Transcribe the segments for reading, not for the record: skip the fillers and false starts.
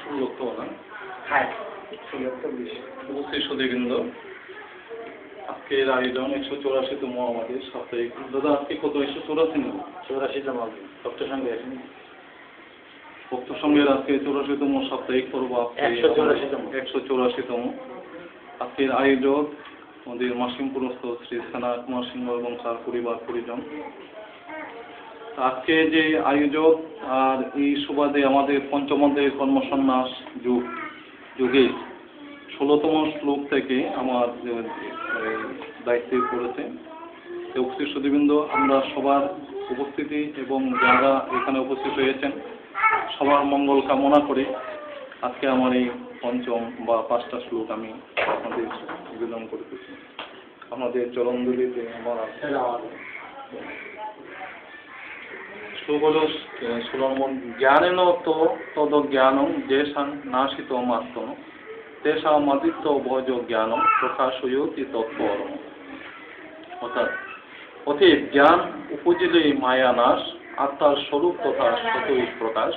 ষোলো না হ্যাঁ 16 অবশ্যই সুদীবৃন্দ, আজকের আয়োজন 184তম আমাদের সাপ্তাহিক। দাদা আজকে কত? 184 নেব। 84তম ডক্টর সঙ্গে আসেন ভক্ত সঙ্গের আজকে 84তম সাপ্তাহিক পর্ব। 184তম। আজকের আয়োজক আমাদের মাসিমপুরস্থ শ্রী সেনা কুমার সিংহ এবং তার পরিবার পরিজন। আজকে যে আয়োজক আর এই সুবাদে আমাদের পঞ্চমদের কর্মসন্ন্যাস যুগে 16তম শ্লোক থেকে আমার দায়িত্বে পড়েছে। উপস্থিত সুধীবৃন্দ, আমরা সবার উপস্থিতি এবং যারা এখানে উপস্থিত হয়েছেন সবার মঙ্গল কামনা করে আজকে আমার এই পঞ্চম বা 5টা শ্লোক আমি আপনাদের নিবেদন করতেছি। আমাদের চরণদুলিতে আমার শ্লোক হল 16 জ্ঞানেন তো তদ জ্ঞানম যেষাং নাশিত মাত্তন তেষামাদিত্য ভজ জ্ঞানম প্রকাশয়তি তৎপরম। অতএব জ্ঞান উপজিলে মায়া নাশ, আত্মার স্বরূপ তথা সতই প্রকাশ।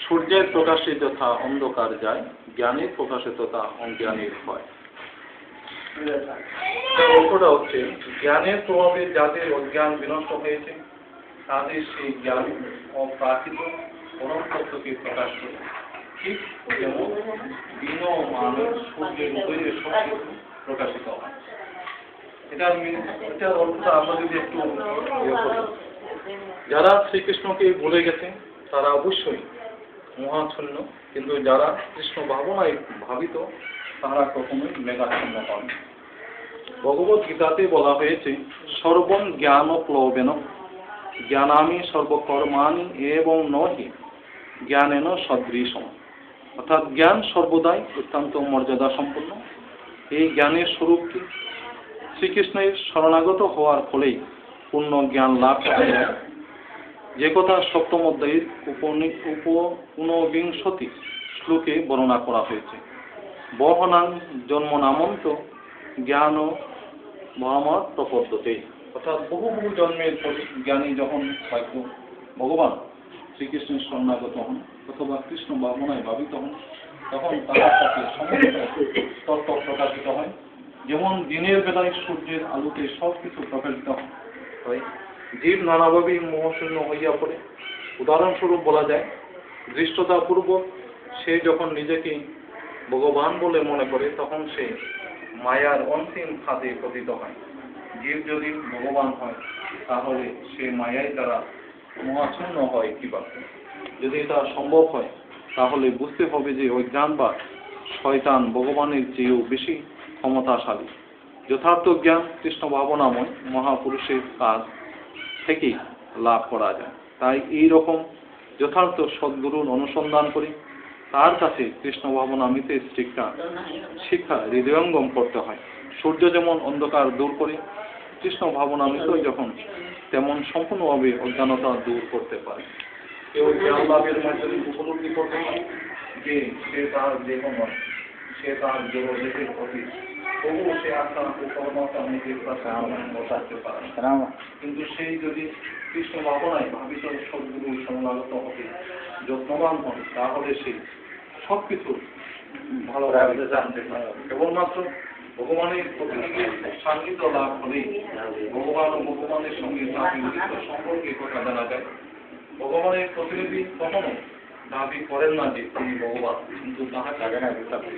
সূর্যের প্রকাশে যথা অন্ধকার যায়, জ্ঞানের প্রকাশে তথা অজ্ঞানের হয়। অর্থটা হচ্ছে জ্ঞানের প্রভাবে যাদের অজ্ঞান বিনষ্ট হয়েছে তাদের সেই জ্ঞান অপ্রাকৃত পরম তত্ত্বকে প্রকাশ করে। ঠিক যেমন দিন ও মানুষ সূর্যের উদয়ে সবকিছু প্রকাশিত হয়। এটার অর্থটা আমরা যদি একটু যারা শ্রীকৃষ্ণকে ভুলে গেছে তারা অবশ্যই মহাচ্ছন্ন, কিন্তু যারা কৃষ্ণ ভাবনায় ভাবিত তারা কখনোই মেঘাচ্ছন্ন হন। ভগবত গীতাতে বলা হয়েছে সর্বং জ্ঞান প্লবেন জ্ঞানামি সর্বকর্মাণি এবং নহি জ্ঞানেন সদৃশম। অর্থাৎ জ্ঞান সর্বদাই অত্যন্ত মর্যাদা সম্পন্ন। এই জ্ঞানের স্বরূপ কি? শ্রীকৃষ্ণের শরণাগত হওয়ার ফলেই পূর্ণ জ্ঞান লাভ করা যায়। যে কথা সপ্তম অধ্যায়ের 49 শ্লোকে বর্ণনা করা হয়েছে। বহনাং জন্ম নামন্ত জ্ঞান মহামত প্রপদ্যতে। অর্থাৎ বহু বহু জন্মের জ্ঞানী যখন হয়তো ভগবান শ্রীকৃষ্ণের শরণাগত হন অথবা কৃষ্ণ ভাবনায় ভাবিত হন, তখন তার সাথে সমস্ত তত্ত্ব প্রকাশিত হয়। যেমন দিনের বেলায় সূর্যের আলোতে সব কিছু প্রকাশিত হয়, জীব নানাভাবেই মোহশূন্য হইয়া পড়ে। উদাহরণস্বরূপ বলা যায়, দৃষ্টতাপূর্বক সে যখন নিজেকে ভগবান বলে মনে করে তখন সে মায়ার অন্তিম ফাঁদে পতিত হয়। জীব যদি ভগবান হয় তাহলে সে মায়াই দ্বারা মোহাচ্ছন্ন হয় কিভাবে? যদি এটা সম্ভব হয় তাহলে বুঝতে হবে যে অজ্ঞান বা শয়তান ভগবানের চেয়েও বেশি ক্ষমতাশালী। যথার্থ জ্ঞান কৃষ্ণ ভাবনাময় মহাপুরুষের কাছ থেকে লাভ করা যায়। তাই এই রকম যথার্থ সদ্গুরুর অনুসন্ধান করে তার কাছে কৃষ্ণ ভাবনামৃতে শিক্ষা হৃদয়ঙ্গম করতে হয়। সূর্য যেমন অন্ধকার দূর করে, কৃষ্ণ ভাবনামৃত যখন তেমন সম্পূর্ণভাবে অজ্ঞানতা দূর করতে পারে। কেউ জ্ঞান লাভের মাধ্যমে উপলব্ধি করতে পারে যে সে তার দেহ নয়, সে তার দেহের অতীত, তবুও সে আত্মা পরমাত্মা নিজের কাছে বসাতে পারে। কিন্তু সেই যদি কৃষ্ণ ভাবনায় ভাবিত সদ্গুরু শরণাগত হবে, যত্নবান হন, তাহলে সে সবকিছু ভালোভাবে জানতে পারে। কেবলমাত্র ভগবানের প্রতিনিধির সান্নিধ্য লাভ হলেই ভগবান ও ভগবানের সঙ্গে তার সম্পর্কে কথা জানা যায়। ভগবানের প্রতিনিধি কখনো দাবি করেন না যে তিনি ভগবান, কিন্তু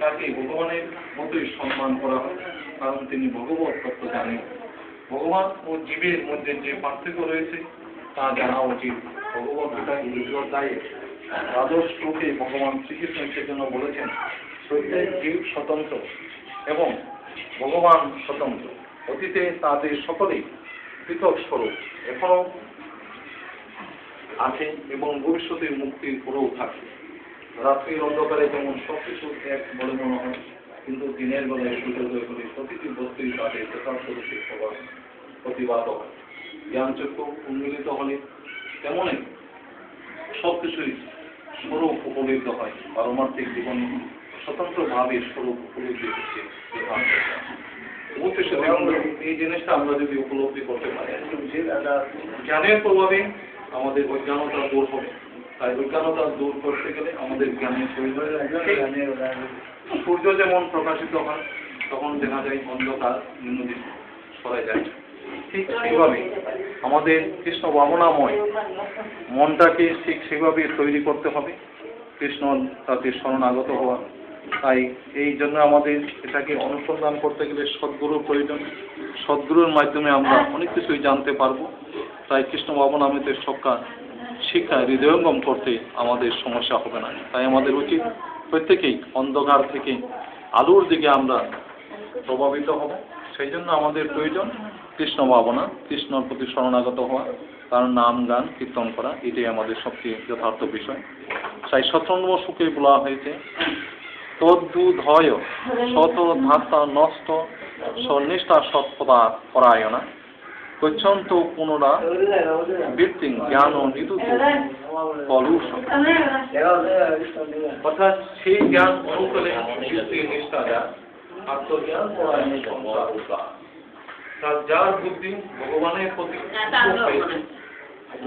তাকে ভগবানের মতোই সম্মান করা হয়, কারণ তিনি ভগবত তত্ত্ব জানেন। ভগবান ও জীবের মধ্যে যে পার্থক্য রয়েছে তা জানা উচিত। ভগবত গীতায় দ্বাদশ শ্লোকে ভগবান শ্রীকৃষ্ণ সেজন্য বলেছেন, প্রত্যেক জীব স্বতন্ত্র এবং ভগবান স্বতন্ত্র। অতীতে তাদের সকলেই পৃথক স্বরূপ এখনো আছে এবং ভবিষ্যতে মুক্তির পরেও থাকবে। রাত্রির অন্ধকারে যেমন সবকিছু এক বলে মনে হয়, কিন্তু দিনের বেলায় সূর্যোদয় হলে প্রতিটি বস্তুই তাদের যথার্থরূপে প্রতিবাদ হয়। জ্ঞানচক্ষু উন্মিলিত হলে তেমনই সবকিছুই স্বরূপ উপলব্ধ হয়। পারমার্থিক জীবনে স্বতন্ত্রভাবে স্বরূপ উপলব্ধি হচ্ছে এই জিনিসটা আমরা যদি উপলব্ধি করতে পারি, জ্ঞানের প্রভাবে আমাদের অজ্ঞানতা দূর হবে। তাই অজ্ঞানতা দূর করতে গেলে আমাদের জ্ঞানের প্রয়োজন। সূর্য যেমন প্রকাশিত হয় তখন দেখা যায় অন্ধকার নিম্নদিক সরে যায়, ঠিক সেইভাবে আমাদের কৃষ্ণ ভাবনাময় মনটাকে ঠিক সেভাবে তৈরি করতে হবে, কৃষ্ণ তাতে শরণাগত হওয়া। তাই এই জন্য আমাদের এটাকে অনুসন্ধান করতে গেলে সদ্গুরুর প্রয়োজন। সদ্গুরুর মাধ্যমে আমরা অনেক কিছুই জানতে পারবো। তাই কৃষ্ণ ভাবনামৃতে শিক্ষা হৃদয়ঙ্গম করতে আমাদের সমস্যা হবে না। তাই আমাদের উচিত প্রত্যেকেই অন্ধকার থেকে আলোর দিকে আমরা প্রভাবিত হব। সেই জন্য আমাদের প্রয়োজন কৃষ্ণ ভাবনা, কৃষ্ণর প্রতি শরণাগত হওয়া, তার নাম গান কীর্তন করা, এটাই আমাদের সবচেয়ে যথার্থ বিষয়। তাই 17 নম্বর শ্লোকে বলা হয়েছে তদ্দুধয় শত ধাতা নষ্ট সন্নিষ্ঠা সৎপদা পরায়ণা গচ্ছন্ত পুনরা বৃত্তিং জ্ঞান নিদুত কলুষ। অর্থাৎ সেই জ্ঞান অনুকূলে নিষ্ঠা যায় আত্মজ্ঞান পরায়ণ সংসার উদ্ধার। তার যার বুদ্ধি ভগবানের প্রতি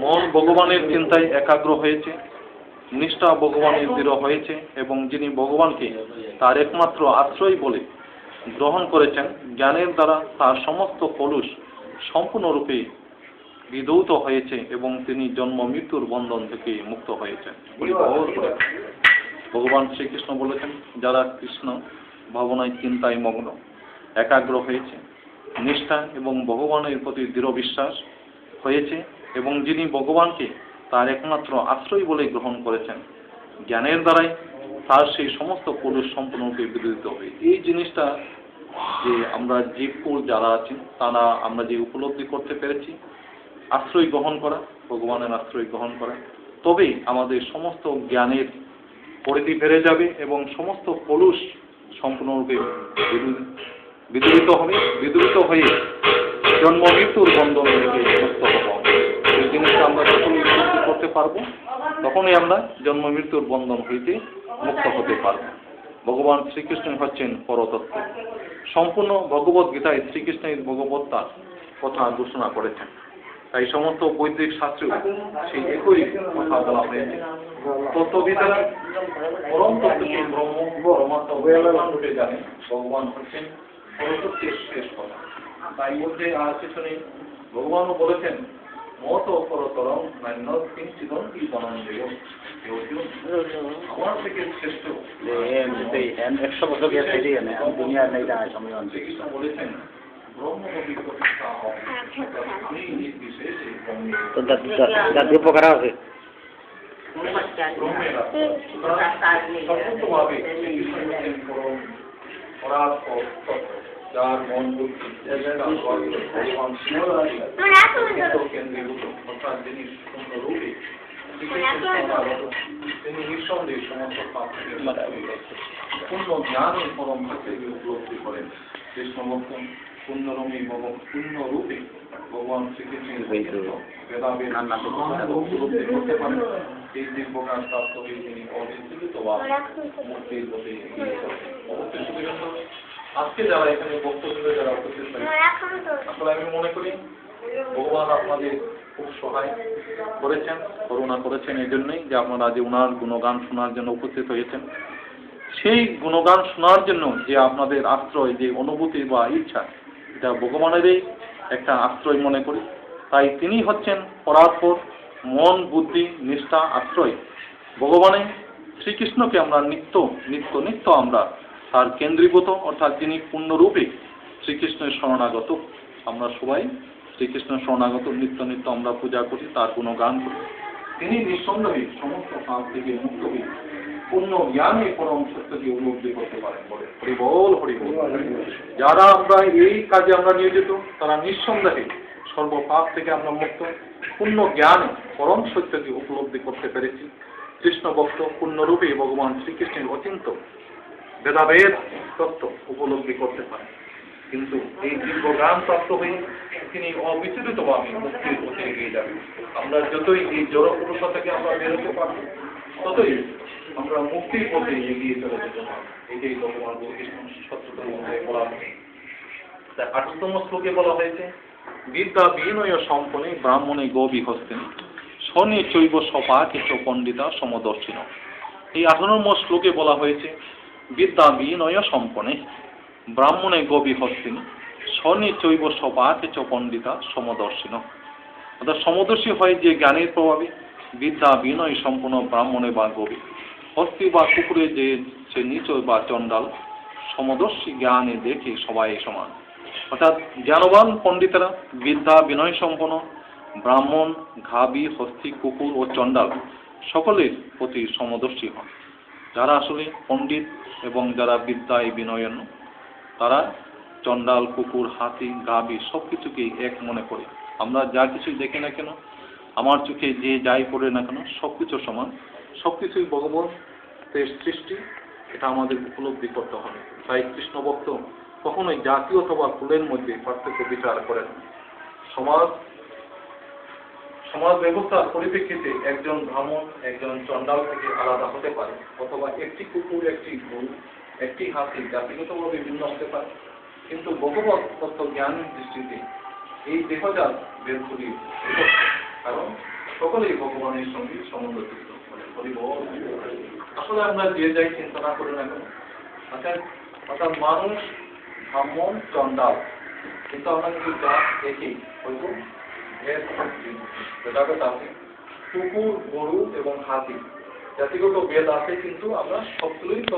মন ভগবানের চিন্তায় একাগ্র হয়েছে, নিষ্ঠা ভগবানের দৃঢ় হয়েছে এবং যিনি ভগবানকে তার একমাত্র আশ্রয় বলে গ্রহণ করেছেন, জ্ঞানের দ্বারা তার সমস্ত কলুষ সম্পূর্ণরূপে বিধৌত হয়েছে এবং তিনি জন্ম মৃত্যুর বন্ধন থেকে মুক্ত হয়েছেন। ভগবান শ্রীকৃষ্ণ বলেছেন, যারা কৃষ্ণ ভাবনায় চিন্তায় মগ্ন একাগ্র হয়েছে, নিষ্ঠা এবং ভগবানের প্রতি দৃঢ় বিশ্বাস হয়েছে এবং যিনি ভগবানকে তার একমাত্র আশ্রয় বলে গ্রহণ করেছেন, জ্ঞানের দ্বারাই তার সেই সমস্ত কলুষ সম্পূর্ণরূপে বিদূরিত হয়। এই জিনিসটা যে আমরা জীবকুল যারা আছি তারা আমরা যে উপলব্ধি করতে পেরেছি, আশ্রয় গ্রহণ করা, ভগবানের আশ্রয় গ্রহণ করা, তবেই আমাদের সমস্ত জ্ঞানের পরিধি বেড়ে যাবে এবং সমস্ত কলুষ সম্পূর্ণরূপে বিদূরিত হবে। বিদূরিত হয়ে জন্ম মৃত্যুর বন্ধন থেকে মুক্ত হব। এই জিনিসটা আমরা যখন উপলব্ধি করতে পারবো তখনই আমরা জন্ম মৃত্যুর বন্ধন হইতে মুক্ত হতে পারব। ভগবান শ্রীকৃষ্ণ হচ্ছেন পরতত্ত্ব। সম্পূর্ণ ভগবত গীতায় শ্রীকৃষ্ণের ভগবত্তার কথা ঘোষণা করেছেন। তাই সমস্ত বৈদিক শাস্ত্রেও সেই একই কথা বলা হয়েছে। তত্ত্ববিদারা পরম তত্ত্বকে ব্রহ্ম পরমাত্মা রূপে জানে, ভগবান হচ্ছেন পরতত্ত্বের শেষ কথা। তাই মধ্যে আর কিছু নেই। ভগবানও বলেছেন মত পরতরম নান্য কিঞ্চিদং কি বনন্দেয়, আমার থেকে শ্রেষ্ঠ 100 বছর গেছে দুনিয়ার নেই শ্রীকৃষ্ণ বলেছেন ব্রহ্মপতি প্রতিষ্ঠা হবে। আমি নির্বিশেষে জাতীয় প্রকার আছে ব্রহ্মেরা সম্পূর্ণভাবে শ্রীকৃষ্ণ হচ্ছেন পরম পরাৎপর তত্ত্ব, যার মন বুদ্ধি কেন্দ্রীভূত, অর্থাৎ যিনি সম্পূর্ণরূপে তিনি নিঃসন্দেহে সমস্ত পাপ থেকে পূর্ণ জ্ঞানে পরম সত্যকে উপলব্ধি করেন। কৃষ্ণভক্ত পূর্ণরূপে ভগবান শ্রীকৃষ্ণের বেদাবেদ উপলব্ধি করতে পারেন। এই দিব্যজ্ঞান প্রাপ্ত হয়ে তিনি অবিচলিত বা মুক্তির পথে এগিয়ে চলেন। আজকে যারা এখানে বক্তব্য যারা উপস্থিত হয়েছে, আসলে আমি মনে করি ভগবান আপনাদের খুব সহায় করেছেন, করুণা করেছেন এই জন্যই যে আপনারা আজ ওনার গুণগান শোনার জন্য উপস্থিত হয়েছেন। সেই গুণগান শোনার জন্য যে আপনাদের আশ্রয়, যে অনুভূতি বা ইচ্ছা, এটা ভগবানেরই একটা আশ্রয় মনে করি। তাই তিনি হচ্ছেন পরাৎপর, মন বুদ্ধি নিষ্ঠা আশ্রয়। ভগবানের শ্রীকৃষ্ণকে আমরা নিত্য নিত্য নিত্য আমরা তার কেন্দ্রীভূত, অর্থাৎ যিনি পূর্ণরূপে শ্রীকৃষ্ণের শরণাগত। আমরা সবাই শ্রীকৃষ্ণের শরণাগত, নিত্য নিত্য আমরা পূজা করি, তার গুণগান করি। তিনি নিঃসন্দেহে সমস্ত পাপ থেকে মুক্ত হয়ে পূর্ণ জ্ঞানে পরম সত্যকে উপলব্ধি করতে পারেন বলে হরিবল হরিবল। যারা আমরা এই কাজে আমরা নিয়োজিত তারা নিঃসন্দেহে সর্বপাপ থেকে আমরা মুক্ত, পূর্ণ জ্ঞানে পরম সত্যকে উপলব্ধি করতে পেরেছি। কৃষ্ণ ভক্ত পূর্ণরূপে ভগবান শ্রীকৃষ্ণের অচিন্ত বেদাবেদ তত্ত্ব উপলব্ধি করতে পারে। কিন্তু এই দিব্য জ্ঞান প্রাপ্ত হয়ে তিনি অবিচলিতভাবে মুক্তির পথে এগিয়ে যাবেন। আমরা যতই এই জড় পুরুষ থেকে আমরা বেরোতে পারব, ততই আমরা মুক্তির পথে এগিয়ে চলে যেতে পারব। এটাই ভগবান শ্রীকৃষ্ণ সত্যতার মধ্যে বলা হয়। 28তম শ্লোকে বলা হয়েছে বিদ্যা বিনয় সম্পন্নে ব্রাহ্মণে গোবিহস্তে স্বনিচৈব সপাকে চ পণ্ডিতা সমদর্শিন। এই 18 নম্বর শ্লোকে বলা হয়েছে বিদ্যা বিনয় সম্পনে ব্রাহ্মণে গবি হস্তিনী স্বনিচৈব সপাকে চ পণ্ডিতা সমদর্শিন। অর্থাৎ সমদর্শী হয় যে জ্ঞানের প্রভাবে, বিদ্যা বিনয় সম্পন্ন ব্রাহ্মণে বা গবি, হস্তি বা কুকুরে যে সে নিচ বা চণ্ডাল, সমদর্শী জ্ঞানে দেখে সবাই সমান। অর্থাৎ জ্ঞানবান পণ্ডিতরা বিদ্যা বিনয় সম্পন্ন ব্রাহ্মণ, ঘাবি, হস্তি, কুকুর ও চণ্ডাল সকলের প্রতি সমদর্শী হন। যারা আসলে পণ্ডিত এবং যারা বিদ্যায় বিনয়ন, তারা চণ্ডাল, কুকুর, হাতি, গাবি সব কিছুকেই এক মনে করে। আমরা যা কিছু দেখি না কেন, আমার চোখে যে যাই পড়ে না কেন, সব কিছু সমান, সব কিছুই ভগবতের সৃষ্টি, এটা আমাদের উপলব্ধি করতে হবে। তাই কৃষ্ণ ভক্ত কখনোই জাতি অথবা কুলের মধ্যে পার্থক্য বিচার করেন। সমাজ ব্যবস্থার পরিপ্রেক্ষিতে একজন ব্রাহ্মণ একজন চণ্ডাল থেকে আলাদা হতে পারে, অথবা একটি কুকুর, একটি গরু, একটি হাতি জাতিগতভাবে ভিন্ন হতে পারে, কিন্তু ভগবত তত্ত্ব জ্ঞানের দৃষ্টিতে এই দেহজাত ভেদগুলি একক, কারণ সকলেই ভগবানের সঙ্গে সম্বন্ধিত। আসলে আমরা যে যাই চিন্তা করি না কেন, অর্থাৎ মানুষ, ব্রাহ্মণ, চণ্ডাল, কিন্তু আমরা কিন্তু জাত একই, হয়তো ভেদাভেদ আছে। কুকুর, গরু এবং হাতি জাতিগত ভেদ আছে, কিন্তু আমরা সবগুলোই